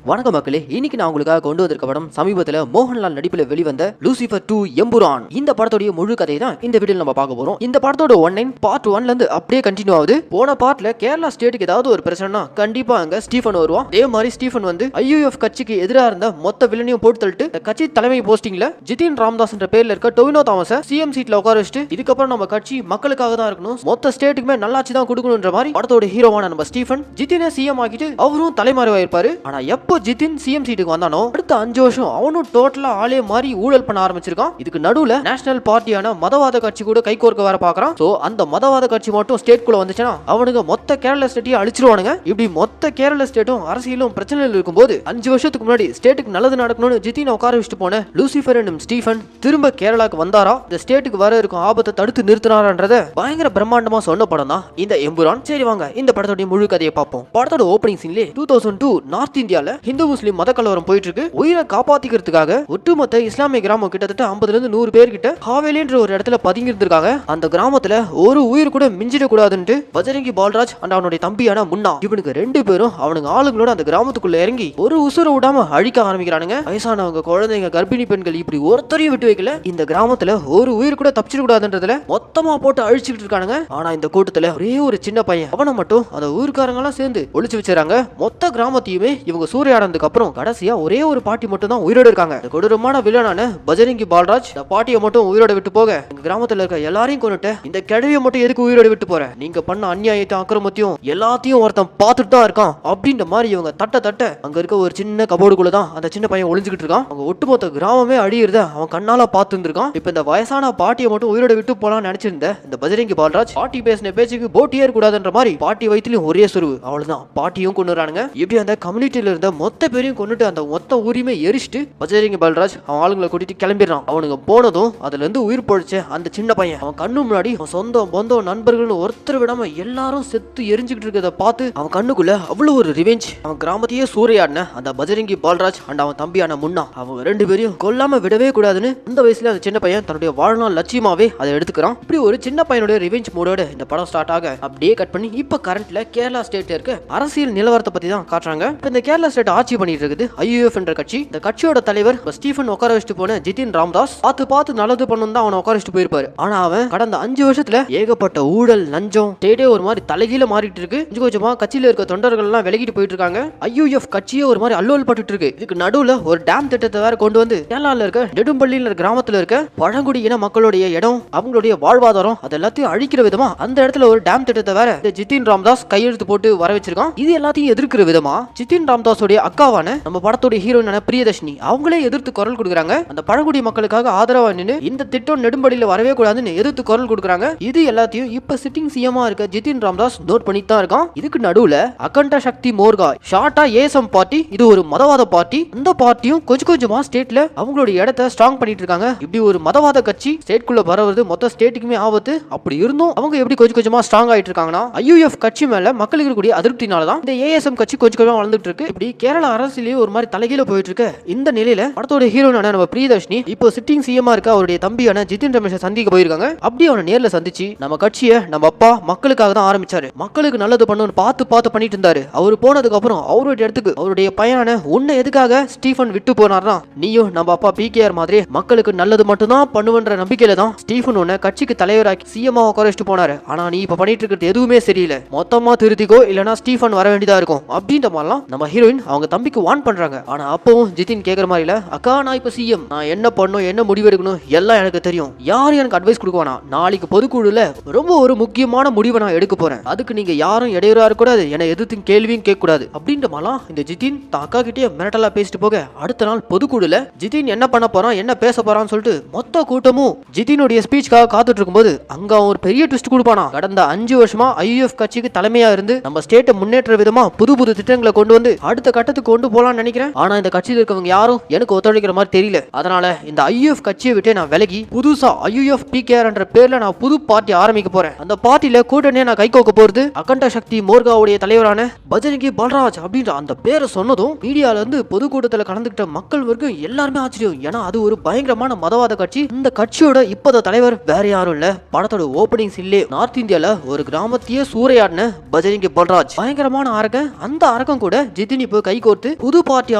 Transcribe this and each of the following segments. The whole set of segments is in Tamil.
வணக்க மக்களே, இன்னைக்கு நான் உங்களுக்காக கொண்டு வந்திருக்க படம் சமீபத்தில் மோகன்லால் நடிப்பில் வெளிவந்த லூசிஃபர் 2 எம்புரான். இந்த படத்தோட முழு கதை தான் இந்த வீடியோல நம்ம பார்க்க போறோம். இந்த படத்தோட ஒன்லைன் பார்ட் 1ல இருந்து அப்படியே கண்டினியூ ஆகுது. போன பார்ட்ல கேரளா ஸ்டேட்டுக்கு ஏதாவது ஒரு பிரச்சனைனா கண்டிப்பா அங்க ஸ்டீஃபன் வருவான். அதே மாதிரி ஸ்டீஃபன் வந்து ஐயூஎஃப் கட்சிக்கு எதிராக இருந்த மொத்த வில்லனையும் போட்டு தள்ளிட்டு இந்த கட்சி தலைமை போஸ்டிங்ல ஜிதின் ராம்தாஸ் என்ற பேர்ல இருக்க டொவினோ தாமஸை சிஎம் சீட்ல உட்கார வச்சுட்டு இதுக்கப்புறம் நம்ம கட்சி மக்களுக்காக தான் இருக்கணும், மொத்த ஸ்டேட்டுக்குமே நல்லாட்சி தான் கொடுக்கணும்ன்ற மாதிரி படத்தோட ஹீரோவான நம்ம ஸ்டீஃபன் ஜிதினை சிஎம் ஆக்கிட்டு அவரும் தலைமறைவாயிருப்பாரு. ஆனா எப்போ ஜிதின் சிஎம் சீட்டுக்கு வந்தானோ அடுத்த 5 வருஷம் அவனும் டோட்டலா ஆளே மாறி ஊழல் பண்ண ஆரம்பிச்சிருக்கான். இதுக்கு நடுவுல நேஷனல் பார்ட்டியான மதவாத கட்சி கூட கை கோர்க்க வர பாக்குறான். சோ அந்த மதவாத கட்சி மட்டும் ஸ்டேட் குள்ள வந்துச்சுன்னா அவனுங்க மொத்த கேரளா ஸ்டேட்டையும் அழிச்சிருவானுங்க. இப்படி மொத்த கேரளா ஸ்டேட்டும் அரசியலும் பிரச்சனையில் இருக்கும்போது 5 வருஷத்துக்கு முன்னாடி ஸ்டேட்டுக்கு நல்லது நடக்கணும்னு ஜிதினை உட்கார வச்சுட்டு போன லூசிஃபர் என்னும் ஸ்டீஃபன் திரும்ப கேரளாக்கு வந்தாரா, இந்த ஸ்டேட்டுக்கு வர இருக்கும் ஆபத்தை தடுத்து நிறுத்தினாரன்றத பயங்கர பிரம்மாண்டமா சொன்ன படம் தான் இந்த எம்புரான். சரி வாங்க இந்த படத்தோட முழு கதையை பார்ப்போம். படத்தோட ஓப்பனிங் சீன்ல 2002 நார்த் இந்தியால ஹிந்து முஸ்லிம் மத கலவரம் போயிட்டு இருக்கு. உயிரை காப்பாத்திக்கிறதுக்காக ஒட்டுமொத்த இஸ்லாமிய கிராமம் கிட்டத்தட்ட 50 ல இருந்து 100 பேர் கிட்ட ஹாவேலின்ற ஒரு இடத்துல பதுங்கி இருந்திருக்காங்க. அந்த கிராமத்துல ஒரு உயிர் கூட மிஞ்சிட கூடாதுன்னு பஜரங்கி பால்ராஜ் அண்ட் அவனுடைய தம்பியான முன்னா இவனுக்கு 2 பேரும் அவனுங்க ஆளுங்களோட அந்த கிராமத்துக்குள்ள இறங்கி ஒரு உசுர விடாம அழிக்க ஆரம்பிக்கிறானுங்க. வயசானவங்க, குழந்தைங்க, கர்ப்பிணி பெண்கள் இப்படி ஒருத்தரையும் விட்டு வைக்கல. இந்த கிராமத்துல ஒரு உயிர் கூட தப்பிச்சிட கூடாதுன்றதுல மொத்தமா போட்டு அழிச்சுட்டு இருக்கானுங்க. ஆனா இந்த கூட்டத்துல ஒரே ஒரு சின்ன பையன், அவனை மட்டும் அந்த ஊர்க்காரங்க எல்லாம் சேர்ந்து ஒளிச்சு வச்சிருக்காங்க. மொத்த கிராமத்தையுமே இவங்க சூறையாடுறதுக்கு அப்புறம் கடைசியா ஒரே ஒரு பாட்டி மட்டும் தான் உயிரோட இருக்காங்க. கொடூரமான வில்லனான பஜரங்கி பால்ராஜ் இந்த பாட்டியை மட்டும் உயிரோட விட்டு போக எங்க கிராமத்துல இருக்க எல்லாரையும் கொண்டுட்டு இந்த கிழவியை மட்டும் எதுக்கு உயிரோட விட்டு போற, நீங்க பண்ண அநியாயத்தை அக்கிரமத்தையும் எல்லாத்தையும் ஒருத்தன் பார்த்துட்டு தான் இருக்கான் அப்படின்ற மாதிரி இவங்க தட்ட அங்க இருக்க ஒரு சின்ன கபோர்டுக்குள்ள தான் அந்த சின்ன பையன் ஒளிஞ்சுக்கிட்டு இருக்கான். அவங்க ஒட்டுமொத்த கிராமமே அழியிறத அவன் கண்ணால பார்த்து இருந்திருக்கான். இப்ப இந்த வயசான பாட்டியை மட்டும் உயிரோட விட்டு போலான்னு நினைச்சிருந்த இந்த பஜரங்கி பால்ராஜ் பாட்டி பேசின பேச்சுக்கு போட்டியே இருக்கக்கூடாதுன்ற மாதிரி பாட்டி வயிற்றுலயும் ஒரே சுருவு, அவ்வளவுதான் பாட்டியும் கொண்டுறானுங்க. இப்படி அந்த கம்யூனிட்டியில இருந்த மொத்த பேரையும் கொண்டுட்டு அந்த மொத்த ஊரியுமே எரிச்சிட்டு பஜரங்கி பால்ராஜ் அவன் ஆளுங்களை கூட்டிட்டு கிளம்பிடுறான். அவனுங்க போனதும் அதுல இருந்து உயிர் பொழைச்ச அந்த சின்ன பையன் அவன் கண்ணு முன்னாடி அவன் சொந்தம் பந்தம் நண்பர்கள் ஒருத்தர் விடாம எல்லாரும் செத்து எரிஞ்சுக்கிட்டு இருக்கிறத பார்த்து அவன் கண்ணுக்குள்ள அவ்வளவு ஒரு ரிவெஞ்ச். அவன் கிராமத்தையே சூறையாடின அந்த பஜரங்கி பால்ராஜ் அண்ட் அவன் தம்பியான முன்னா அவங்க 2 பேரையும் கொல்லாம விடவே கூடாதுன்னு அந்த வயசுல அந்த சின்ன பையன் தன்னுடைய வாழ்நாள் லட்சியமாவே அதை எடுத்துக்கிறான். இப்படி ஒரு சின்ன பையனுடைய ரிவெஞ்ச் மூடோட இந்த படம் ஸ்டார்ட் ஆக அப்படியே கட் பண்ணி இப்ப கரண்ட்ல கேரளா ஸ்டேட்ல இருக்க அரசியல் நிலவரத்தை பத்தி தான் காட்டுறாங்க. இந்த கேரளா ஸ்டேட் ஆட்சி பண்ணிட்டு இருக்குது ஐயூஎஃப் என்ற கட்சி. இந்த கட்சியோட தலைவர் ஸ்டீஃபன் உட்கார வச்சுட்டு போன ஜிதின் ராம்தாஸ் பார்த்து நல்லது பண்ணணும் தான் அவனை உட்கார வச்சுட்டு போயிருப்பாரு. ஆனா அவன் கடந்த 5 வருஷத்துல ஏகப்பட்ட ஊழல் லஞ்சம் ஸ்டேட்டே ஒரு மாதிரி தலைகீழ மாறிட்டு இருக்கு. கொஞ்சமா கட்சியில இருக்க தொண்டர்கள் எல்லாம் விலகிட்டு போயிட்டு இருக்காங்க. ஐயூஎஃப் கட்சியே ஒரு மாதிரி அல்லோல் பட்டு இருக்கு. இதுக்கு நடுவுல ஒரு டேம் திட்டத்தை வேற கொண்டு வந்து கேரளால இருக்க நெடும்பள்ளியில கிராமத்துல இருக்க பழங்குடி இன மக்களுடைய இடம், அவங்களுடைய வாழ்வாதாரம் அது எல்லாத்தையும் அழிக்கிற விதமா அந்த இடத்துல ஒரு டேம் திட்டத்தை வேற ஜிதின் ராம்தாஸ் கையெழுத்து போட்டு வர வச்சிருக்கான். இது எல்லாத்தையும் எதிர்க்கிற விதமா ஜிதின் ராம்தாஸோட அக்காவான நம்ம படத்தோட ஹீரோயினான பிரியதர்ஷினி அவங்களே எதிர்த்து குரல் கொடுக்குறாங்க. அந்த பழங்குடி மக்களுக்காக ஆதரவா நின்று இந்த திட்டம் நெடும்படியில வரவே கூடாதுன்னு எதிர்த்து குரல் கொடுக்குறாங்க. இது எல்லாத்தையும் இப்ப சிட்டிங் சிஎம்மா இருக்க ஜிதின் ராம்தாஸ் நோட் பண்ணிட்டு தான் இருக்கான். இதுக்கு நடுவுல அகண்ட சக்தி மோர்கா ஷார்ட்டா ஏஎஸ்எம் பார்ட்டி, இது ஒரு மதவாத பார்ட்டி. இந்த பார்ட்டியும் கொஞ்சமா ஸ்டேட்ல அவங்களோட இடத்தை ஸ்ட்ராங் பண்ணிட்டு இருக்காங்க. இப்படி ஒரு மதவாத கட்சி ஸ்டேட்குள்ள வரவது மொத்த ஸ்டேட்டுக்குமே ஆபத்து. அப்படி இருந்தும் அவங்க எப்படி கொஞ்சமா ஸ்ட்ராங் ஆயிட்டு இருக்காங்கன்னா ஐயூஎஃப் கட்சி மேல மக்களுக்கு இருக்கக்கூடிய அதிருப்தினால தான் இந்த ஏஎஸ்எம் கட்சி கொஞ்சமா வளர்ந்துட்டு இருக்கு. இப்படி கேரளா அரசியலே ஒரு மாதிரி தலைகீழ போயிட்டு இருக்கு. இந்த நிலையில படத்தோட ஹீரோயினான நம்ம பிரியதர்ஷினி இப்போ சிட்டிங் சிஎம்மா இருக்க அவருடைய தம்பியான ஜிதின் ரமேஷை சந்திக்க போயிருக்காங்க. அப்படியே அவனை நேர்ல சந்திச்சு நம்ம கட்சியை நம்ம அப்பா மக்களுக்காக தான் ஆரம்பிச்சாரு, மக்களுக்கு நல்லது பண்ணணும்னு பார்த்து பண்ணிட்டு இருந்தாரு. அவரு போனதுக்கு அப்புறம் அவருடைய இடத்துக்கு அவருடைய பையனான உன்னை எதுக்காக ஸ்டீஃபன் விட்டு போனார்னா, நீயும் நம்ம அப்பா பிகேஆர் மாதிரி மக்களுக்கு நல்லது மட்டும் தான் பண்ணுவன்ற நம்பிக்கையில தான் ஸ்டீஃபன் உன்னை கட்சிக்கு தலைவராக்கி சிஎம்மா உட்காரச்சிட்டு போனாரு. ஆனா நீ இப்ப பண்ணிட்டு இருக்கிறது எதுவுமே சரியில்லை, மொத்தமா திருத்திக்கோ இல்லனா ஸ்டீஃபன் வர வேண்டியதா இருக்கும் அப்படின்ற மாதிரிலாம் நம்ம ஹீரோயின் அவங்க தம்பிக்கு வார்ன் பண்றாங்க. ஆனா அப்பவும் ஜிதின் கேக்குற மாதிரி இல்ல, அக்கா நான் இப்ப சிஎம், நான் என்ன பண்ணும் என்ன முடிவு எடுக்கணும் எல்லாம் எனக்கு தெரியும், யாரும் எனக்கு அட்வைஸ் கொடுக்குவானா, நாளைக்கு பொதுக்குழுல ரொம்ப ஒரு முக்கியமான முடிவை நான் எடுக்க போறேன், அதுக்கு நீங்க யாரும் இடையூறா இருக்கக்கூடாது, என்னை எதிர்த்து கேள்வியும் கேட்க கூடாது அப்படின்ற மாதிரிலாம் இந்த ஜிதின் அக்கா கிட்டே மிரட்டலா பேசிட்டு போக அடுத்த நாள் பொதுக்குழுல ஜிதின் என்ன பண்ண போறான் என்ன பேச போறான்னு சொல்லிட்டு மொத்த கூட்டமும் ஜிதினுடைய ஸ்பீச்சுக்காக காத்துட்டு இருக்கும்போது அங்க ஒரு பெரிய ட்விஸ்ட் கொடுப்பானா. கடந்த 5 வருஷமா ஐயூஎஃப் கட்சிக்கு தலைமையா இருந்து நம்ம ஸ்டேட்டை முன்னேற்ற விதமா புது திட்டங்களை கொண்டு வந்து அடுத்த கட்டத்துக்கு கொண்டு போலான்னு நினைக்கிறேன். ஆனா இந்த கட்சியில் இருக்கவங்க யாரும் எனக்கு ஒத்துழைக்கிற மாதிரி தெரியல. அதனால இந்த ஐயூஎஃப் கட்சியை விட்டு நான் விலகி புதுசா ஐயூஎஃப் பிகேஆர் என்ற பேர்ல நான் புது பார்ட்டி ஆரம்பிக்க போறேன். அந்த பார்ட்டியில கூட்டணியை நான் கை கோக்க போறது அகண்ட சக்தி மோர்காவுடைய தலைவரான பஜரங்கி பால்ராஜ் அப்படின்ற அந்த பேரை சொன்னதும் மீடியால இருந்து பொதுக்கூட்டத்தில் கலந்துகிட்ட மக்கள் வரைக்கும் எல்லாருமே ஆச்சரியம். ஏன்னா அது ஒரு பயங்கரமான மதவாத கட்சி. இந்த கட்சியோட இப்போத தலைவர் வேற யாரும் இல்ல, படத்தோட ஓபனிங் சீன்லே நார்த் இந்தியால ஒரு கிராமத்தையே சூறையாடின பஜரங்கி பால்ராஜ். பயங்கரமான அரக்கன். அந்த அரக்கம் கூட ஜிதின் இப்போ கை கோர்த்து புது பார்ட்டி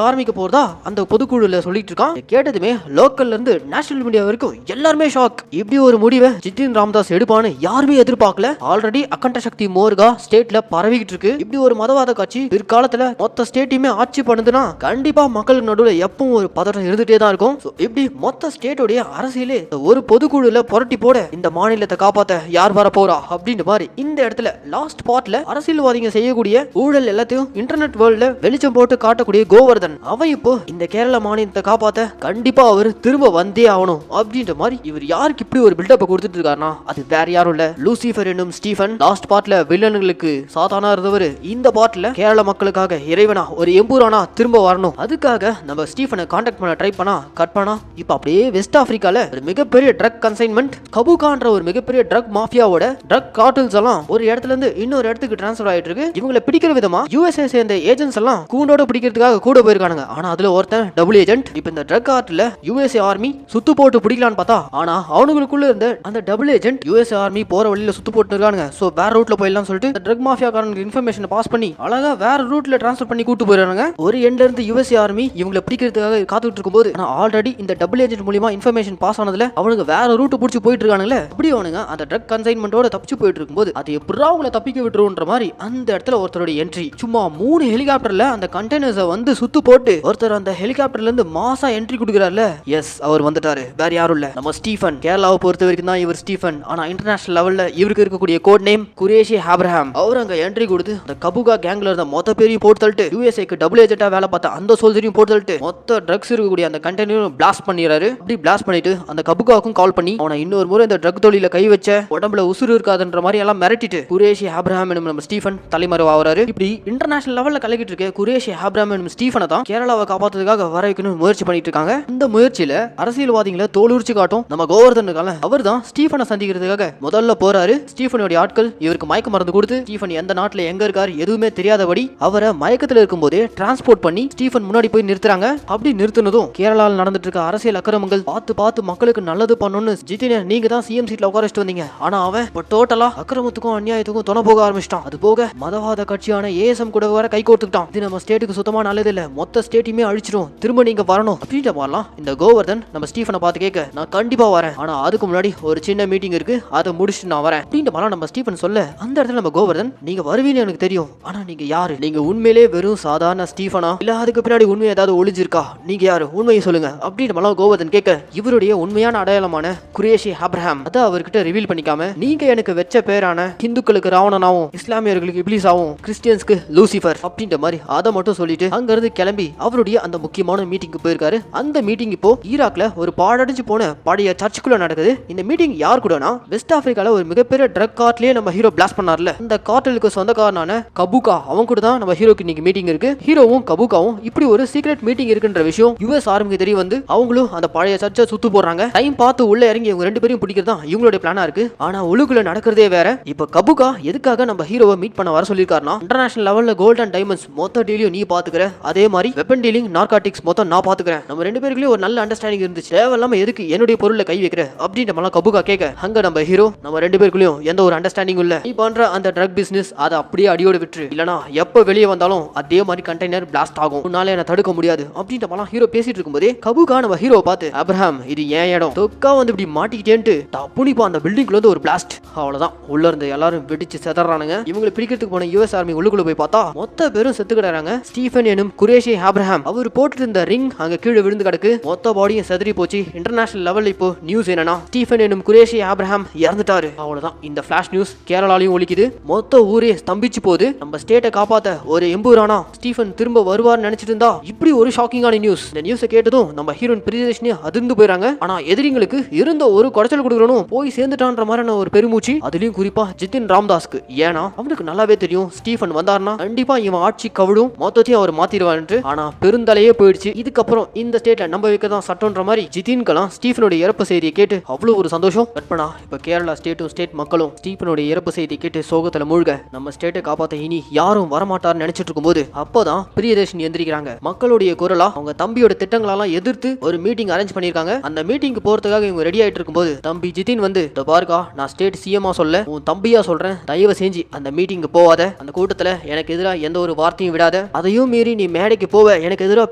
ஆரம்பிக்க போறதா அந்த பொதுக்குழுல சொல்லிட்டு இருக்கான். கேட்டதுமே லோக்கல்ல இருந்து நேஷனல் மீடியா வரைக்கும் எல்லாருமே ஷாக். இப்படி ஒரு முடிவை ஜிதின் ராம்தாஸ் எடுப்பான்னு யாருமே எதிர்பார்க்கல. ஆல்ரெடி அகண்ட சக்தி மோர்கா ஸ்டேட்ல பரவிக்கிட்டு இருக்கு. இப்படி ஒரு மதவாத கட்சி பிற்காலத்துல மொத்த ஸ்டேட்டையுமே ஆட்சி பண்ணுதுன்னா கண்டிப்பா மக்களுக்கு நடுவில் எப்பவும் ஒரு பதட்டம் இருந்துட்டே தான் இருக்கும். இப்படி மொத்த ஸ்டேட்டோடைய அரசியலே ஒரு பொதுக்குழுல புரட்டி போட இந்த மாநிலத்தை காப்பாத்த யார் வர போறா அப்படின்ற மாதிரி இந்த இடத்துல லாஸ்ட் பார்ட்ல அரசியல்வாதிங்க செய்யக்கூடிய ஊழல் எல்லாத்தையும் இன்டர்நெட் வேர்ல்ட்ல வெளிச்சம் போட்டு காட்டக்கூடிய கோவர்தன் அவன் இப்போ இந்த கேரள மாநிலத்தை காப்பாத்த கண்டிப்பா அவர் திரும்ப வந்தே ஆகணும் அப்படின்ற மாதிரி இவர் யாருக்கு இப்படி ஒரு பில்டப் கொடுத்துட்டு இருக்காருன்னா அது வேற யாரும் இல்ல, லூசிஃபர் என்னும் ஸ்டீஃபன். லாஸ்ட் பார்ட்ல வில்லன்களுக்கு சாத்தானா இருந்தவர் இந்த பார்ட்ல கேரள மக்களுக்காக இறைவனா ஒரு எம்பூரானா திரும்ப வரணும். அதுக்காக நம்ம ஸ்டீஃபனை கான்டாக்ட் பண்ண ட்ரை பண்ணா கட் பண்ணா இப்ப அப்படியே வெஸ்ட் ஆப்பிரிக்கால ஒரு மிகப்பெரிய ட்ரக் கன்சைன்மெண்ட் கபுகான்ற ஒரு மிகப்பெரிய ட்ரக் மாஃபியாவோட ட்ரக் கார்ட்டல்ஸ் எல்லாம் ஒரு இடத்துல இருந்து இன்னொரு இடத்துக்கு டிரான்ஸ்ஃபர் ஆயிட்டு இருக்கு. இவங்களை பிடிக்கிற விதமா யுஎஸ்ஏ சேர்ந்த ஏஜென்ட்ஸ் எல்லாம் கூண்டோட பிடிக்கிறதுக்காக கூட போயிருக்காங்க. ஆனா அதுல ஒருத்தன் டபுள் ஏஜென்ட். இப்ப இந்த ட்ரக் கார்ட்ல யுஎஸ்ஏ ஆர்மி சுத்து போட்டு பிடிக்கலான்னு பார்த்தா ஆனா அவனுக்குள்ள இருந்த அந்த டபுள் ஏஜென்ட் யுஎஸ்ஏ ஆர்மி போற வழியில சுத்து போட்டு இருக்கானுங்க. சோ வேற ரூட்ல போயிடலாம் சொல்லிட்டு ட்ரக் மாஃபியா காரனுக்கு இன்ஃபர்மேஷன் பாஸ் பண்ணி அழகா வேற ரூட்ல டிரான்ஸ்ஃபர் பண்ணி கூட்டு போயிடுறாங்க. ஒரு எண்ட்ல இருந்து யுஎஸ்ஏ ஆர்மி இவங்களை பிடிக்கிறதுக்காக காத்துட்டு இருக்கும்போது ஆனா ஆல்ரெடி இந்த டபுள் ஏஜென்ட் மூலமா இன்ஃபர்மேஷன் பாஸ் ஆனதுல அவனுக்கு வேற ரூட் பிடிச்சி போயிட்டு இருக்கானுங்களே. அப்படி அவனுங்க அந்த ட்ரக் கன்சைன்மெண்டோட தப்பிச்சு போயிட்டு இருக்கும்போது அது எப்படி அவங்களை தப்பிக்க விட்டுருன்ற மாதிரி அந்த இடத்துல ஒருத்தருடைய என்ட்ரி. சும்மா 3 ஹெலிகாப்டர்ல அந்த கண்டெய்னர்ஸை வந்து சுத்து போட்டு ஒருத்தர் அந்த ஹெலிகாப்டர்ல இருந்து மாசா என்ட்ரி கொடுக்குறாருல. எஸ், அவர் வந்துட்டாரு. வேற யாரும் இல்ல, நம்ம ஸ்டீஃபன். கேரளாவை பொறுத்த வரைக்கும் தான் இவர் ஸ்டீஃபன். ஆனா இன்டர்நேஷனல் லெவல்ல இவருக்கு இருக்கக்கூடிய கோட் நேம் குரேஷி ஆப்ரஹாம். அவர் அங்க என்ட்ரி கொடுத்து அந்த கபுகா கேங்ல இருந்த மொத்த பேரையும் போட்டு தள்ளிட்டு யுஎஸ்ஏக்கு டபுள் ஏஜென்ட்டா வேலை பார்த்த அந்த சோல்ஜரையும் போட்டு தள்ளிட்டு மொத்த ட்ரக்ஸ் இருக்கக்கூடிய அந்த கண்டெய்னரும் பிளாஸ்ட் பண்ணிடுறாரு. அப்படி பிளாஸ்ட் பண்ணிட்டு அந்த கபுகாவுக்கும் கால் பண்ணி அவனை இன்னொரு முறை இந்த ட்ரக் தொழில கை வச்ச உடம்புல உசுறு இருக்காதுன்ற மாதிரி எல்லாம் மிரட்டிட்டு குரேஷி ஆப்ரஹாம் என்னும் நம்ம ஸ்டீஃபன் தலைமறைவாகிறாரு. இப்படி இன்டர்நேஷனல் லெவல்ல கலக்கிட்டு இருக்க குரேஷி ஆப்ரஹாம் என்னும் ஸ்டீஃபனை தான் கேரளாவை காப்பாத்துறதுக்காக வர வைக்கணும் முயற்சி பண்ணிட்டு இருக்காங்க. இந்த முயற்சியில அரசியல்வாதிகளை தோலுரிச்சு காட்டும் நம்ம கோவர்தன் இருக்காங்க. அவர் தான் ஸ்டீஃபனை சந்திக்கிறதுக்காக முதல்ல போறாரு. ஸ்டீஃபனுடைய ஆட்கள் இவருக்கு மயக்க மருந்து கொடுத்து ஸ்டீஃபன் எந்த நாட்டுல எங்க இருக்காரு எதுவுமே தெரியாதபடி அவரை மயக்கத்துல இருக்கும்போதே டிரான்ஸ்போர்ட் பண்ணி ஸ்டீஃபன் முன்னாடி போய் நிறுத்துறாங்க. அப்படி நிறுத்தினதும் கேரளாவில் நடந்துட்டு இருக்க அரசியல் அக்கிரமங்கள் பார்த்து மக்களுக்கு நல்லது பண்ணணும்னு ஜிதின நீங்க தான் சிஎம் சீட்ல உட்கார வச்சுட்டு வந்தீங்க. ஆனா அவன் இப்போ டோட்டலா அக்கிரமத்துக்கும் அநியாயத்துக்கும் துணை போக ஆரம்பிச்சிட்டான். அது போக மதவாத கட்சியான ஏஎஸ்எம் கூட வர கை கோர்த்துக்கிட்டான். இது நம்ம ஸ்டேட்டுக்கு சுத்தமா நல்லது இல்ல, மொத்த ஸ்டேட்டையுமே அழிச்சிடும், திரும்ப நீங்க வரணும் அப்படின்ற மாதிரிலாம் இந்த கோவர்தன் நம்ம ஸ்டீஃபனை பார்த்து கேட்க நான் கண்டிப்பா வரேன், ஆனா அதுக்கு முன்னாடி ஒரு சின்ன மீட்டிங் இருக்கு, அதை முடிச்சுட்டு நான் வரேன் அப்படின்ற மாதிரிலாம் நம்ம ஸ்டீஃபன் சொல்ல அந்த இடத்துல நம்ம கோவர்தன் நீங்க வருவீன்னு எனக்கு தெரியும், ஆனா நீங்க யாரு? நீங்க உண்மையிலே வெறும் சாதாரண ஸ்டீஃபனா இல்ல அதுக்கு பின்னாடி உண்மை ஏதாவது ஒளிஞ்சிருக்கா? நீங்க யாரு? உண்மையை சொல்லுங்க அப்படின்ற மாதிரிலாம் கோவர்தன் கேட்க இவருடைய உண்மையான அடையாளமான குரேஷி ஆப்ரஹாம் அதை அவர்கிட்ட ரிவீல் பண்ணிக்காம நீங்க எனக்கு வெச்ச பேரான ஹிந்துக்களுக்கு ராவணனாவும் இஸ்லாமியர்களுக்கு இப்லீஸாவும் கிறிஸ்டியன்ஸ்க்கு லூசிஃபர் அப்படின்ற மாதிரி அதை மட்டும் சொல்லிட்டு அங்க இருந்து கிளம்பி அவருடைய அந்த முக்கியமான மீட்டிங்க்கு போயிருக்காரு. அந்த மீட்டிங் இப்போ ஈராக்ல ஒரு பாடடிச்சு போன பழைய சர்ச்சுக்குள்ள நடக்குது. இந்த மீட்டிங் யார் கூடனா வெஸ்ட் ஆப்பிரிக்கால ஒரு மிகப்பெரிய ட்ரக் கார்ட்லயே நம்ம ஹீரோ பிளாஸ்ட் பண்ணார்ல அந்த கார்ட்டலுக்கு சொந்தக்காரனான கபுகா அவன் கூட தான் நம்ம ஹீரோக்கு இன்னைக்கு மீட்டிங் இருக்கு. ஹீரோவும் கபுகாவும் இப்படி ஒரு சீக்ரெட் மீட்டிங் இருக்குன்ற விஷயம் யுஎஸ் ஆர்மிக்கு தெரிய வந்து அவங்களும் அந்த பழைய சர்ச்சை சுத்து போடுறாங்க. டைம் பார்த்து உள்ள இறங்கி இவங்க 2 பேரையும் பிடிக்கிறது தான் இவங்களுடைய பிளானா இருக்கு. ஆனா உள்ளுக்குள்ள நடக்கிறதே வேற. இப்ப கபுகா எதுக்காக நம்ம ஹீரோவை மீட் பண்ண வர சொல்லிருக்காருனா இன்டர்நேஷனல் லெவல்ல கோல்ட் அண்ட் டைமண்ட்ஸ் மொத்த டீலையும் நீ பாத்துக்கிற, அதே மாதிரி வெப்பன் டீலிங் நார்காட்டிக்ஸ் மொத்தம் நான் பாத்துக்கிறேன், நம்ம 2 பேருக்குள்ளே ஒரு நல்ல அண்டர்ஸ்டாண்டிங் இருந்துச்சு, தேவையில்லாம எதுக்கு என்னுடைய பொருளை கை வைக்கிற அப்படின்ற மாதிரி கபுகா கேட்க அங்க நம்ம ஹீரோ நம்ம 2 பேருக்குள்ளயும் எந்த ஒரு அண்டர்ஸ்டாண்டிங் இல்ல, நீ பண்ற அந்த ட்ரக் பிசினஸ் அதை அப்படியே அடியோடு விட்டுரு, இல்லனா எப்ப வெளியே வந்தாலும் அதே மாதிரி கண்டெய்னர் பிளாஸ்ட் ஆகும், உன்னால என்ன தடுக்க முடியாது அப்படின்ற மாதிரி ஹீரோ பேசிட்டு இருக்கும்போதே கபுகா நம்ம ஹீரோ பார்த்து ஆப்ரஹாம் இது ஏன் இடம் தொக்கா வந்து இப்படி மாட்டிக்கிட்டேன்ட்டு தப்புனிப்பா அந்த பில்டிங்ல வந்து ஒரு பிளாஸ்ட், அவ்வளவுதான் உள்ள இருந்து எல்லாரும் வெடிச்சு செதறானுங்க. இவங்களை பிடிக்கிறதுக்கு போன யுஎஸ் ஆர்மி உள்ளுக்குள்ள போய் பார்த்தா மொத்த பேரும் செத்து கிடறாங்க. ஸ்டீஃபன் எனும் குரேஷி ஆப்ரஹாம் அவர் போட்டு இருந்த ரிங் அங்க கீழே விழுந்து கிடக்கு, மொத்த பாடியும் செதறி போச்சு. இன்டர்நேஷனல் லெவல்ல இப்போ நியூஸ் என்னன்னா ஸ்டீஃபன் எனும் குரேஷி ஆப்ரஹாம் இறந்துட்டாரு. அவ்வளவுதான் இந்த ஃபிளாஷ் நியூஸ் கேரளாலையும் ஒலிக்குது, மொத்த ஊரே ஸ்தம்பிச்சு போகுது. நம்ம ஸ்டேட்டை காப்பாத்த ஒரு எம்பூரானா ஸ்டீஃபன் திரும்ப வருவார்னு நினைச்சிட்டு இருந்தா இப்படி ஒரு ஷாக்கிங்கான நியூஸ். இந்த நியூஸை கேட்டதும் நம்ம ஹீரோயின் பிரியதர்ஷினி அதிர்ந்து போயிறாங்க. ஆனா எதிரிங்களுக்கு இருந்த ஒரு குடைச்சல் கொடுக்கணும் போய் சேர்ந்துட்டான்ற மாதிரியான ஒரு பெருமூச்சு, அதுலயும் குறிப்பா ஜிதின் ராம்தாஸ்க்கு. ஏன்னா அவனுக்கு நல்லாவே தெரியும் ஸ்டீஃபன் வந்தார்னா கண்டிப்பா இவன் ஆட்சி கவிழும், மொத்தத்தையும் அவர் மாத்திடுவாரு. ஆனா பெருந்தலையே போயிடுச்சு, இதுக்கப்புறம் இந்த ஸ்டேட்ல நம்ப வைக்கதான் சட்டம்ன்ற மாதிரி ஜிதின்கெல்லாம் ஸ்டீஃபனுடைய இறப்பு செய்தியை கேட்டு அவ்வளவு ஒரு சந்தோஷம். கற்பனா இப்ப கேரளா ஸ்டேட் மக்களும் ஸ்டீஃபனுடைய இறப்பு செய்தியை கேட்டு சோகத்துல மூழ்க நம்ம ஸ்டேட்டை காப்பாத்த இனி யாரும் வரமாட்டார்னு நினைச்சிட்டு இருக்கும்போது அப்பதான் பிரியதர்ஷினி எந்திரிக்கிறாங்க. மக்களுடைய குரலா அவங்க தம்பியோட திட்டங்களெல்லாம் எதிர்த்து ஒரு மீட்டிங் அரேஞ்ச் பண்ணிருக்காங்க. அந்த மீட்டிங்க்கு போறதுக்காக இவங்க ரெடி ஆயிட்டு இருக்கும்போது தம்பி ஜிதின் வந்து பாருக்கா நான் ஸ்டேட் சிஎம்மா சொல்ல உன் தம்பியா சொல்றேன், தயவு செஞ்சு அந்த மீட்டிங்க்கு போவாத, அந்த கூட்டத்துல எனக்கு எதிராக எந்த ஒரு வார்த்தையும் விடாத, அதையும் மீறி நீ மேடைக்கு போவ எனக்கு எதிராக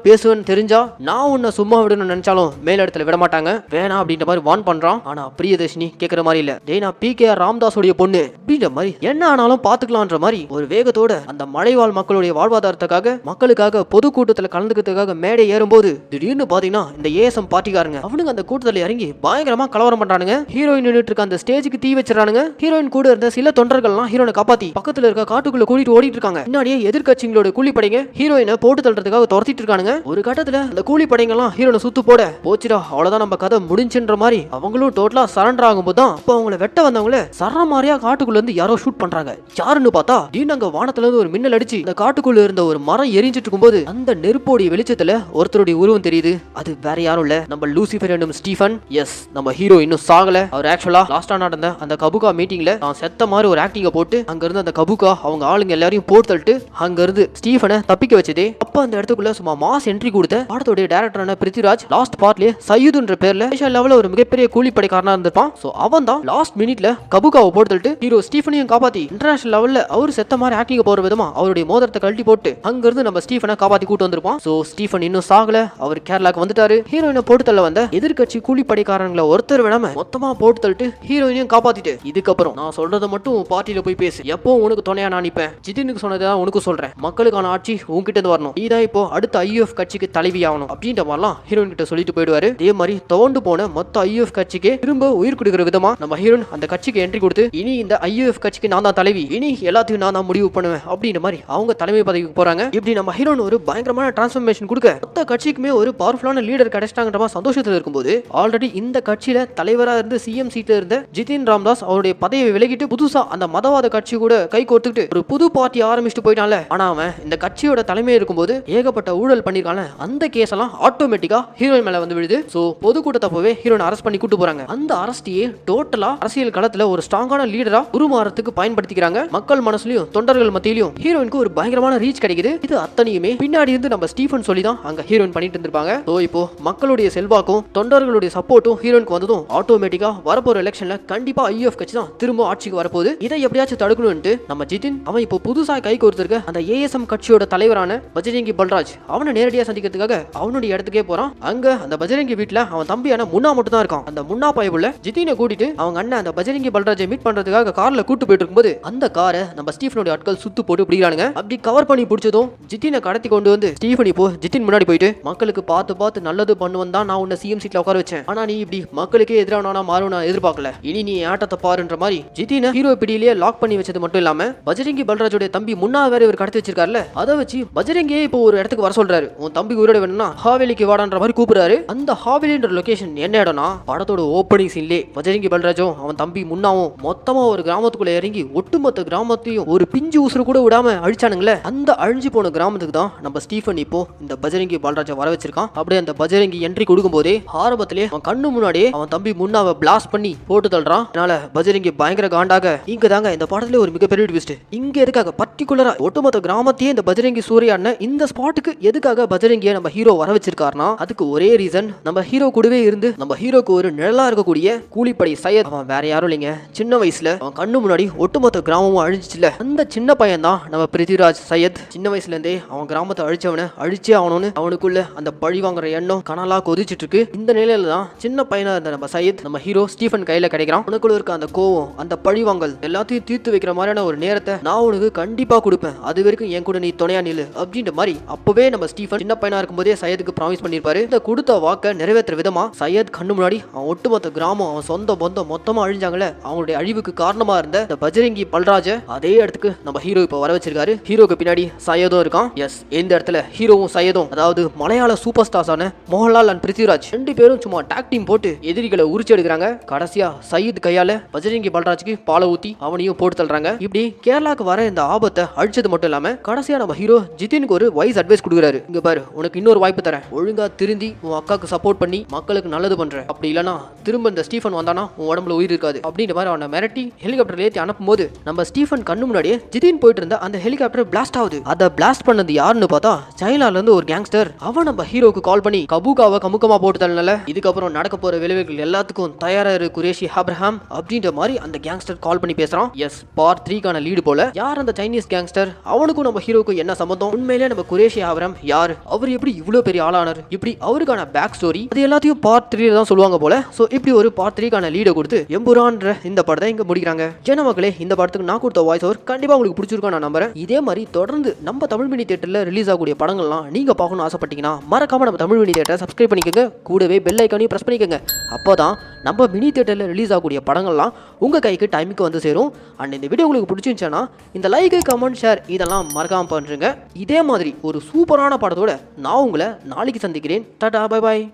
பேசுவேன்னு தெரிஞ்சா நான் உன்னை சும்மா விடணும்னு நினைச்சாலும் மேல் இடத்துல விட மாட்டாங்க, வேணாம் அப்படின்ற மாதிரி வான் பண்றான். ஆனா பிரியதர்ஷினி கேட்கற மாதிரி இல்ல. டேய் நான் PKR ராமதாஸோடைய பொண்ணு அப்படின்ற மாதிரி என்ன ஆனாலும் பாத்துக்கலாம்ன்ற மாதிரி ஒரு வேகத்தோட அந்த மலைவாழ் மக்களுடைய வாழ்வாதாரத்துக்காக மக்களுக்காக பொது கூட்டத்துல கலந்துக்கிறதுக்காக மேடை ஏறும்போது திடீர்னு பாத்தீங்கன்னா இந்த ஏஎஸ்எம் பார்ட்டிக்காரங்க அவனுங்க அந்த கூட்டத்துல இறங்கி பயங்கரமா கலவரம் பண்றானுங்க. ஹீரோயின் நின்னுட்டு இருக்க அந்த ஸ்டேஜுக்கு தீ வச்சிடறானுங்க. ஹீரோயின் கூட இருந்த சில தொண்டர்கள்லாம் ஹீரோனை காப்பாத்தி பக்கத்துல இருக்க காட்டுக்குள்ள கூட்டிட்டு ஓடிட்டு இருக்காங்க. முன்னாடியே எதிர்கட்சிகளோட கூலிப்படைங்க ஹீரோயினை போட்டு தள்ளுறதுக்காக துரத்திட்டு இருக்கானுங்க. ஒரு கட்டத்துல அந்த கூலிப்படைங்கெல்லாம் ஹீரோனை சுத்து போட போச்சுடா அவ்வளவுதான் நம்ம கதை முடிஞ்சுன்ற மாதிரி அவங்களும் டோட்டலா சரண்டர் ஆகும்போது தான் அப்ப அவங்கள வெட்ட வந்தவங்கள சர மாதிரியா காட்டுக்குள்ள இருந்து யாரோ ஷூட் பண்றாங்க. யாருன்னு பார்த்தா திடீர்னு வானத்துல இருந்து ஒரு மின்னல் அடிச்சு அந்த காட்டுக்குள்ள இருந்த ஒரு மரம் எரிஞ்சிட்டு இருக்கும்போது அந்த நெருப்போடைய வெளிச்சத்துல ஒருத்தருடைய உருவம் தெரியுது. அது வேற யாரும் இல்ல, நம்ம லூசிஃபர் என்னும் ஸ்டீஃபன். எஸ், நம்ம ஹீரோ இன்னும் சாகல. அவர் ஆக்சுவலா லாஸ்டா நடந்த அந்த கபுகா மீட்டிங்ல தான் செத்த மாதிரி ஒரு ஆக்டிங்க போட்டு அங்க இருந்து அந்த கபுகா அவங்க ஆளுங்க எல்லாரையும் போட்டு தள்ளிட்டு அங்க இருந்து ஸ்டீஃபனை தப்பிக்க வச்சதே. அப்ப அந்த இடத்துக்குள்ள சும்மா மாஸ் என்ட்ரி கொடுத்த படத்தோட டைரக்டரான பிருத்திவிராஜ் லாஸ்ட் பார்ட்லயே சையுதுன்ற பேர்ல லெவல்ல ஒரு மிகப்பெரிய கூலிப்படைக்காரனா இருந்திருப்பான். சோ அவன் தான் லாஸ்ட் மினிட்ல கபுகாவை போட்டு தள்ளிட்டு ஹீரோ ஸ்டீஃபனையும் காப்பாத்தி இன்டர்நேஷனல் லெவல்ல அவர் செத்த மாதிரி ஆக்டிங் போற விதமா அவருடைய மோதிரத்தை கழட்டி போட்டு அங்க இருந்து நம்ம ஸ்டீஃபனை காப்பாத்தி கூட்டு வந்திருப்பான். சோ ஸ்டீஃபன் இன்னும் சாகல, அவர் கேரளாக்கு வந்துட்டாரு. ஹீரோயினை போட்டு தள்ள வந்த எதிர்கட்சி கூலிப்படைக்காரங்களை ஒருத்தர் விடாம மொத்தமா போட்டு தள்ளிட்டு ஹீரோயினையும் காப்பாத்திட்டு இதுக்கப்புறம் நான் சொல்றதை மட்டும் பார்ட்டியில போய் பேசு, எப்போ உனக்கு துணையா நான் நிப்பேன், ஜிதினுக்கு சொன்னதான் உனக்கு சொல்றேன், மக்களுக்கான ஆட்சி உன்கிட்ட இருந்து வரணும், நீதான் இப்போ அடுத்த IUF கட்சிக்கு தலைவி ஆகணும் அப்படின்ற மாதிரிலாம் ஹீரோயின் கிட்ட சொல்லிட்டு போயிடுவாரு. அதே மாதிரி தோண்டு போன மொத்த IUF கட்சிக்கு திரும்ப உயிர் கொடுக்கிற விதமா நம்ம ஹீரோயின் அந்த கட்சிக்கு என்ட்ரி கொடுத்து இனி இந்த IUF கட்சிக்கு நான் தான் தலைவி, இனி எல்லாத்தையும் நான் தான் முடிவு பண்ணுவேன் அப்படின்ற மாதிரி அவங்க தலைமை பதவிக்கு போறாங்க. இப்படி நம்ம ஹீரோயின் ஒரு பயங்கரமான டிரான்ஸ்ஃபர்மேஷன் கொடுக்க மொத்த கட்சிக்குமே ஒரு பவர்ஃபுல்லான லீடர் கிடைச்சிட்டாங்கன்ற சந்தோஷத்துல இருக்கும்போது ஆல்ரெடி இந்த கட்சியில தலைவரா இருந்து CM சீட்ல இருந்த ஜிதின் ராம்தாஸ் அவருடைய பதவியை விலகிட்டு புதுசா அந்த மதவாத கட்சி கூட கை கோர்த்துக்கிட்டு ஒரு புது பார்ட்டி ஆரம்பிச்சுட்டு போயிட்டான்ல. ஆனா அவன் இந்த கட்சியோட தலைமை இருக்கும்போது ஏகப்பட்ட ஊழல் பண்ணிருக்காங்க. அந்த கேஸ் எல்லாம் ஆட்டோமேட்டிக்கா ஹீரோயின் மேல வந்து விழுது. சோ பொதுக்கூட்டத்தை போவே ஹீரோயின் அரெஸ்ட் பண்ணி கூட்டு போறாங்க. அந்த அரஸ்டையே டோட்டலா அரசியல் களத்துல ஒரு ஸ்ட்ராங்கான லீடரா உருமாறதுக்கு பயன்படுத்திக்கிறாங்க. மக்கள் மனசுலயும் தொண்டர்கள் மத்தியிலும் ஹீரோயினுக்கு ஒரு பயங்கரமான ரீச் கிடைக்குது. இது அத்தனையுமே பின்னாடி இருந்து நம்ம ஸ்டீஃபன் சொல்லி தான் அங்க ஹீரோயின் பண்ணிட்டு இருந்திருப்பாங்க. சோ இப்போ மக்களுடைய செல்வாக்கும் தொண்டர்களுடைய சப்போர்ட்டும் ஹீரோயினுக்கு வந்ததும் ஆட்டோமேட்டிக்கா வரப்போற எலெக்ஷன்ல கண்டிப்பா IUF கட்சி தான் திரும்ப ஆட்சிக்கு வரப்போகுது. இதை எப்படியாச்சும் தடுக்கணும்னு நம்ம ஜிதின் அவன் இப்போ புதுசா கை கோர்த்திருக்க அந்த ASM கட்சியோட தலைவரான பஜரங்கி பல்ராஜ் அவனை நேரடியா சந்திக்கிறதுக்காக அவனுடைய இடத்துக்கே போறான். அங்க அந்த பஜரங்கி வீட்டுல அவன் தம்பியான முன்னா மட்டும் தான் இருக்கான். அந்த முன்னா பயபுள்ள ஜிதினை கூட்டிட்டு அவங்க அண்ணன் அந்த பஜரங்கி பல்ராஜை மீட் பண்றதுக்காக கார்ல கூட்டு போயிட்டு இருக்கும்போது அந்த காரை நம்ம ஸ்டீஃபனுடைய ஆட்கள் சுத்து போட்டு பிடிக்கிறானுங்க. அப்படி கவர் பண்ணி பிடிச்சதும் ஜிதினை கடத்தி கொண்டு வந்து ஸ்டீஃபன் இப்போ ஜிதின் முன்னாடி போயிட்டு மக்களுக்கு பார்த்து நல்லது பண்ணுவன் தான் நான் உன்னை CM சீட்ல உட்கார வச்சேன், ஆனா நீ இப்படி மக்களுக்கே எதிரான மாறும் நான் எதிர்பார்க்கல, இனி நீ ஆட்டத்தை பாருன்ற மாதிரி ஜிதினை ஹீரோ பிடியிலேயே லாக் பண்ணி வச்சது மட்டும் இல்லாம பஜரங்கி பல்ராஜோட தம்பி முன்னா வேற இவர் கடத்தி வச்சிருக்காருல, அதை வச்சு பஜரங்கியே இப்போ ஒரு இடத்துக்கு வர சொல்றாரு. உன் தம்பி உயிரோட வேணும்னா ஹாவேலிக்கு வாடான்ற மாதிரி கூப்பிடுறாரு. அந்த ஹாவேலின்ற லொகேஷன் என்ன இடம்னா படத்தோட ஓப்பனிங் சீன்லே பஜரங்கி பல்ராஜும் அவன் தம்பி முன்னாவும் மொத்தமா ஒரு கிராமத்துக்குள்ள இறங்கி ஒட்டுமொத்த கிராமத்தையும் ஒரு பிஞ்சு உசுறு கூட விடாம அழிச்சானுங்களே. அந்த அழிஞ்சு போன கிராமத்துக்கு தான் நம்ம ஸ்டீஃபன் இப்போ இந்த பஜரங்கி பல்ராஜை வர வச்சிருக்கான். அப்படியே அந்த பஜரங்கி என்ட்ரி கொடுக்கும் போதே ஆரம்பத்திலே அவன் கண்ணு முன்னாடியே அவன் தம்பி முன்னாவை பிளாஸ்ட் பண்ணி போட்டு தள்ளுறான். அதனால பஜரங்கி பயங்கர காண்டாக இங்க தாங்க இந்த படத்துல ஒரு மிகப்பெரிய ட்விஸ்ட். இங்க எதுக்காக பர்டிகுலரா ஒட்டுமொத்த கிராமத்தையே இந்த பஜரங்கி சூரியான இந்த ஸ்பாட்டுக்கு எதுக்காக பஜரங்கியை நம்ம ஹீரோ வர வச்சிருக்காருனா அதுக்கு ஒரே ரீசன், நம்ம ஹீரோ கூடவே இருந்து நம்ம ஹீரோக்கு ஒரு நிழலா இருக்கக்கூடிய கூலிப்படை சையத். அவன் வேற யாரும் இல்லைங்க, சின்ன வயசுல அவன் கண்ணு முன்னாடி ஒட்டுமொத்த கிராமமும் அழிஞ்சிச்சுல அந்த சின்ன பையன் தான் நம்ம பிருத்திவிராஜ் சையத். சின்ன வயசுல இருந்தே அவன் கிராமத்தை அழிச்சவனை அழிச்சே ஆகணும்னு அவனுக்குள்ள அந்த பழி வாங்குற எண்ணம் கனலா கொதிச்சிட்டு இருக்கு. இந்த நிலையில தான் சின்ன பையனா இருந்த நம்ம சையத் நம்ம ஹீரோ ஸ்டீஃபன் கையில கிடைக்கிறான். உனக்குள்ள இருக்க அந்த கோவம் அந்த பழி வாங்கல் எல்லாத்தையும் தீர்த்து வைக்கிற மாதிரியான ஒரு நேரத்தை நான் உனக்கு கண்டிப்பா கொடுப்பேன், அது வரைக்கும் என் கூட நீ துணையா நில்லு அப்படின்ற மாதிரி அப்பவே நம்ம ஸ்டீஃபன் சின்ன பையனா இருக்கும்போதே சையதுக்கு ப்ராமிஸ் பண்ணிருப்பாரு. இந்த கொடுத்த வாக்க நிறைவேற்ற விதமா சையத் கண்ணு முன்னாடி அவன் ஒட்டுமொத்த கிராமம் அவன் சொந்த பந்தம் மொத்தமா அழிஞ்சாங்கல்ல, அவங்களுடைய அழிவுக்கு காரணமா இருந்த இந்த பஜரங்கி பல்ராஜ அதே இடத்துக்கு நம்ம ஹீரோ இப்ப வர வச்சிருக்காரு. ஹீரோக்கு பின்னாடி சையதும் இருக்கான். எஸ், இந்த இடத்துல ஹீரோவும் சையதும் அதாவது மலையாள சூப்பர் ஸ்டார்ஸான மோகன்லால் அண்ட் பிருத்திவிராஜ் ரெண்டு பேரும் சும்மா டாக் டீம் போட்டு எதிரிகளை உரிச்சு எடுக்கிறாங்க. கடைசியா சையத் கையால பஜரங்கி பல்ராஜ்க்கு பாலை ஊத்தி அவனையும் போட்டு தள்ளுறாங்க. இப்படி கேரளாக்கு வர இந்த ஆபத்தை அழிச்சது மட்டும் இல்லாம கடைசியா நம்ம ஹீரோ ஜிதினுக்கு ஒரு வைஸ் அட்வைஸ் கொடுக்குறாரு. இங்க பாரு, உனக்கு இன்னொரு வாய்ப்பு தரேன், ஒழுங்கா திருந்தி உன் அக்காக்கு சப்போர்ட் பண்ணி மக்களுக்கு நல்லது பண்ற, அப்படி இல்லனா திரும்ப இந்த ஸ்டீஃபன் வந்தானா உன் உடம்புல உயிர் இருக்காது அப்படின்ற மாதிரி அவனை மிரட்டி ஹெலிகாப்டர்ல ஏற்றி அனுப்பும்போது நம்ம ஸ்டீஃபன் கண்ணு முன்னாடியே ஜிதின் போயிட்டு இருந்த அந்த ஹெலிகாப்டர் பிளாஸ்ட் ஆகுது. அதை பிளாஸ்ட் பண்ணது யாருன்னு பார்த்தா சைனால இருந்து ஒரு கேங்ஸ்டர். அவன் நம்ம ஹீரோக்கு கால் பண்ணி கபூகாவை கமுக்கமா போட்டு தள்ளல, இதுக்கப்புறம் நடக்க போற விளைவுகள் எல்லாத்துக்கும் தயாரா இரு குரேஷி ஆப்ரஹாம் அப்படின்ற மாதிரி அந்த கேங்ஸ்டர் கால் பண்ணி பேசுறான். எஸ், பார்ட் 3 கான லீடு போல. யார் அந்த சைனீஸ் கேங்ஸ்டர், அவனுக்கும் நம்ம ஹீரோக்கும் என்ன சம்பந்தம், உண்மையிலே நம்ம குரேஷி ஆவரம் யார், அவர் எப்படி இவ்வளவு பெரிய ஆளானார், இப்படி அவருக்கான பேக் ஸ்டோரி, அது எல்லாத்தையும் பார்ட் 3 தான் சொல்லுவாங்க போல. சோ இப்படி ஒரு பார்ட் 3க்கான லீடை கொடுத்து எம்புரான்ற இந்த படத்தை இங்க முடிக்கிறாங்க. ஜன மக்களே, இந்த படத்துக்கு நான் கொடுத்த வாய்ஸ் ஓவர் கண்டிப்பா உங்களுக்கு பிடிச்சிருக்கும் நான் நம்புறேன். இதே மாதிரி தொடர்ந்து நம்ம தமிழ் மினி தியேட்டர்ல ரிலீஸ் ஆகக்கூடிய படங்கள்லாம் நீங்க பார்க்கணும்னு ஆசைப்பட்டீங்கன்னா மறக்காம நம்ம தமிழ் மினி தியேட்டரை சப்ஸ்கிரைப் பண்ணிக்கோங்க. கூடவே பெல் ஐக்கானையும் பிரஸ் பண்ணிக்கோங்க. அப்போதான் நம்ம மினி தியேட்டர்ல ரிலீஸ் ஆகக்கூடிய படங்கள்லாம் உங்க கைக்கு டைமுக்கு வந்து சேரும். அண்ட் இந்த வீடியோ உங்களுக்கு பிடிச்சிருந்துச்சுன்னா இந்த லைக், கமெண்ட், ஷேர் இதெல்லாம் மறக்காம பண்ணுங்க. இதே மாதிரி ஒரு சூப்பரான படத்தோட நான் உங்களை நாளைக்கு சந்திக்கிறேன். Tata, bye bye.